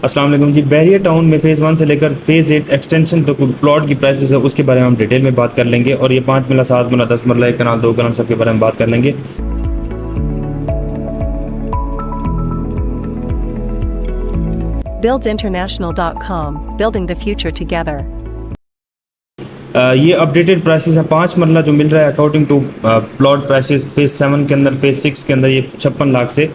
अस्सलाम वालेकुम जी। बहरिया टाउन में फ़ेज़ 1 से लेकर फ़ेज़ 8 एक्सटेंशन तक प्लॉट की प्राइसेस है, उसके बारे में हम डिटेल में बात कर लेंगे। और ये 5 मरला, 7 मरला, 10 मरला, 1 कनाल, 2 कनाल, सब के बारे में बात कर लेंगे। BuildsInternational.com, building the future together. ये अपडेटेड प्राइसेस हैं। 5 मरला जो मिल रहा है according to plot prices phase 7 के अंदर, फ़ेज़ 6 के अंदर ये 56 लाख से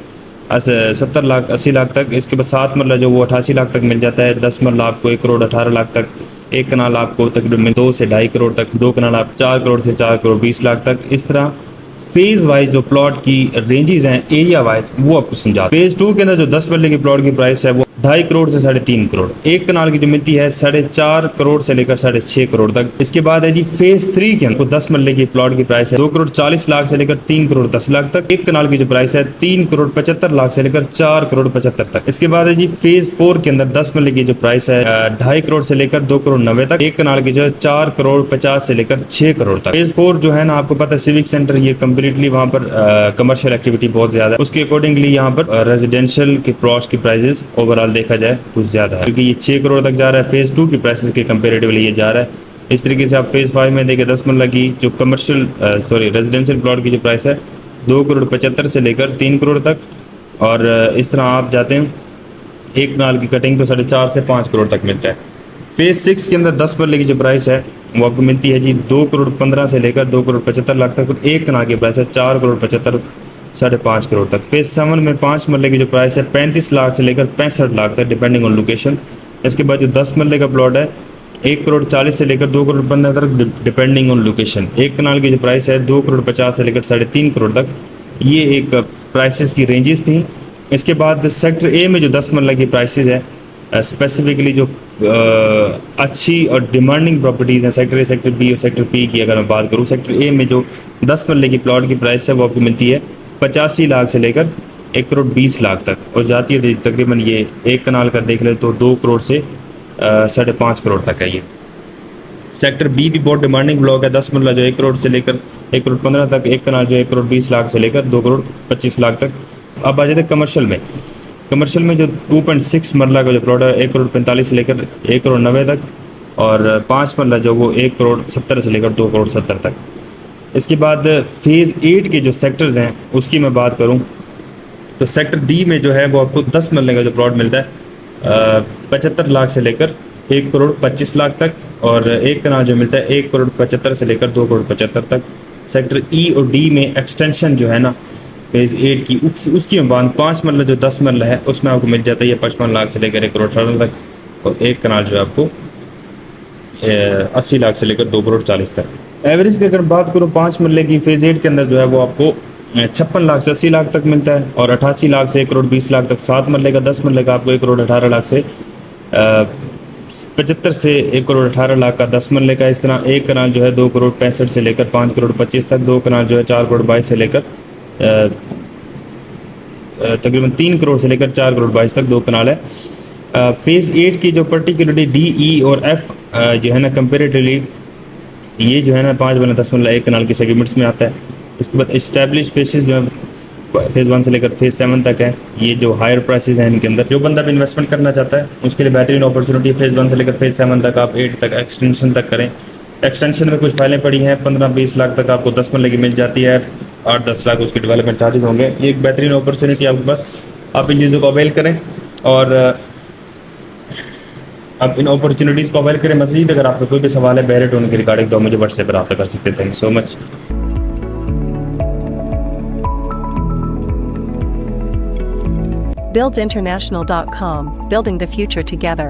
70 लाख 80 लाख तक। इसके बाद 7 मरला जो वो 88 लाख तक मिल जाता है। 10 मरला आपको 1 करोड़ 18 लाख तक। 1 कनाल आपको तकरीबन 2 से 2.5 करोड़ तक। 2 कनाल आप 4 करोड़ से 4 करोड़ 20 लाख तक। इस तरह फेज़ वाइज जो प्लॉट की रेंजेस हैं एरिया वाइज वो आपको समझा। फ़ेज़ 2 के अंदर जो 10 मरले की प्लॉट की प्राइस है वो 2.5 करोड़ से 3.5 करोड़। 1 कनाल की जो मिलती है 4.5 करोड़ से लेकर 6.5 करोड़ तक। इसके बाद है जी फ़ेज़ 3 के अंदर 10 मरले की प्लॉट की प्राइस है 2 करोड़ 40 लाख से लेकर 3 करोड़ 10 लाख तक। 1 कनाल की जो प्राइस है 3 करोड़ 75 लाख से लेकर 4 करोड़ 75 तक। इसके बाद है जी फ़ेज़ 4 के अंदर 10 मरले की जो प्राइस है 2.5 करोड़ से लेकर 2 करोड़ 90 तक। 1 कनाल की जो है 4 करोड़ 50 से लेकर 6 करोड़ तक। फ़ेज़ 4 जो है ना, आपको पता है सिविक सेंटर, ये कम्प्लीटली वहाँ पर कमर्शियल एक्टिविटी बहुत ज़्यादा है। उसके अकॉर्डिंगली यहाँ पर रेजिडेंशियल के प्लॉट्स की प्राइसेस ओवरऑल देखा जाए कुछ ज़्यादा है, क्योंकि ये 6 करोड़ तक जा रहा है। फ़ेज़ 2 की प्राइसेस के कंपेरेटिवली ये जा रहा है। इस तरीके से आप फ़ेज़ 5 में देखें 10 मरला की जो कमर्शियल रेजिडेंशियल प्लॉट की जो प्राइस है 2 करोड़ 75 से लेकर 3 करोड़ तक। और इस तरह आप जाते हैं 1 कनाल की कटिंग तो 4.5 से 5 करोड़ तक मिलता है। फ़ेज़ 6 के अंदर 10 मरले की जो प्राइस है वो आपको मिलती है जी 2 करोड़ 15 से लेकर 2 करोड़ 75 लाख तक। और 1 कनाल की प्राइस है 4 करोड़ 75 5.5 करोड़ तक। फ़ेज़ 7 में 5 मरले की जो प्राइस है 35 लाख से लेकर 65 लाख तक डिपेंडिंग ऑन लोकेशन। इसके बाद जो 10 मरले का प्लॉट है 1 करोड़ 40 से लेकर 2 करोड़ 15 तक डिपेंडिंग ऑन लोकेशन। 1 कनाल की जो प्राइस है 2 करोड़ 50 से लेकर 3.5 करोड़ तक। ये एक प्राइसेस की रेंजेस थी। इसके बाद सेक्टर ए में जो 10 मरला की प्राइसेस है स्पेसिफिकली जो अच्छी और डिमांडिंग प्रॉपर्टीज़ हैं सेक्टर ए, सेक्टर बी और सेक्टर पी की अगर मैं बात करूँ, सेक्टर ए में जो 10 मरले की प्लॉट की प्राइस है वो आपको मिलती है 85 लाख से लेकर 1 करोड़ 20 लाख तक। और जाती है तकरीबन ये 1 कनाल का देख ले तो 2 करोड़ से 5.5 करोड़ तक है। ये सेक्टर बी भी बहुत डिमांडिंग ब्लॉक है। 10 मरला जो 1 करोड़ से लेकर 1 करोड़ 15 तक। 1 कनाल जो 1 करोड़ 20 लाख से लेकर 2 करोड़ 25 लाख तक। अब आ जाते हैं कमर्शियल में। कमर्शियल में जो 2.6 मरला का जो प्लॉट है 1 करोड़ 45 से लेकर 1 करोड़ 90 तक। और 5 मरला जो वो 1 करोड़ 70 से लेकर 2 करोड़ 70 तक। इसके बाद फ़ेज़ 8 के जो सेक्टर्स हैं उसकी मैं बात करूं तो सेक्टर डी में जो है वो आपको 10 मरले का जो प्लॉट मिलता है 75 लाख से लेकर 1 करोड़ 25 लाख तक। और 1 कनाल जो मिलता है 1 करोड़ 75 से लेकर 2 करोड़ 75 तक। सेक्टर ई और डी में एक्सटेंशन जो है ना फ़ेज़ 8 की उसकी बात 5 मरला जो 10 मरला है उसमें आपको मिल जाता है ये 55 लाख से लेकर 1 करोड़ 18 तक। और 1 कनाल जो है आपको 80 लाख से लेकर 2 करोड़ 40 तक। एवरेज की अगर बात करूँ 5 मरले की फ़ेज़ 8 के अंदर जो है वो आपको 56 लाख से 80 लाख तक मिलता है। और 88 लाख से 1 करोड़ 20 लाख तक। 7 मरले का 10 मरले का आपको 1 करोड़ 18 लाख से 75 से 1 करोड़ 18 लाख का 10 मरले का। इस तरह 1 कनाल जो है 2 करोड़ 65 से लेकर 5 करोड़ 25 तक। 2 कनाल जो है 4 करोड़ 22 से लेकर तकरीबन 3 करोड़ से लेकर 4 करोड़ 22 तक 2 कनाल है। फ़ेज़ 8 की जो पर्टिकुलरली डी ई और एफ जो है ना कंपेरेटिवली ये जो है ना 5 मरला 10 मरला 1 कनाल के सेगमेंट्स में आता है। इसके बाद इस्टेब्लिश फेसेस जो है फ़ेज़ 1 से लेकर फ़ेज़ 7 तक है। ये जो हायर प्राइसेस हैं इनके अंदर जो बंदा भी इन्वेस्टमेंट करना चाहता है उसके लिए बेहतरीन अपॉर्चुनिटी। फ़ेज़ 1 से लेकर फ़ेज़ 7 तक आप 8 तक एक्सटेंशन तक करें। एक्सटेंशन में कुछ फाइलें पड़ी हैं 15-20 लाख तक आपको 10 मरले की मिल जाती है। 8-10 लाख उसके डेवलपमेंट चार्जेस होंगे। ये एक बेहतरीन अपॉर्चुनिटी आपके पास, आप इन चीज़ों को अवेल करें। और अब इन अपॉर्चुनिटीज़ को अवेल करें। मज़ीद अगर आपका कोई भी सवाल है बहरे टोन के रिगार्डिंग तो मुझे व्हाट्सएप पर रब्ता कर सकते हैं। Thank you so much. BuildsInternational.com, building the future together.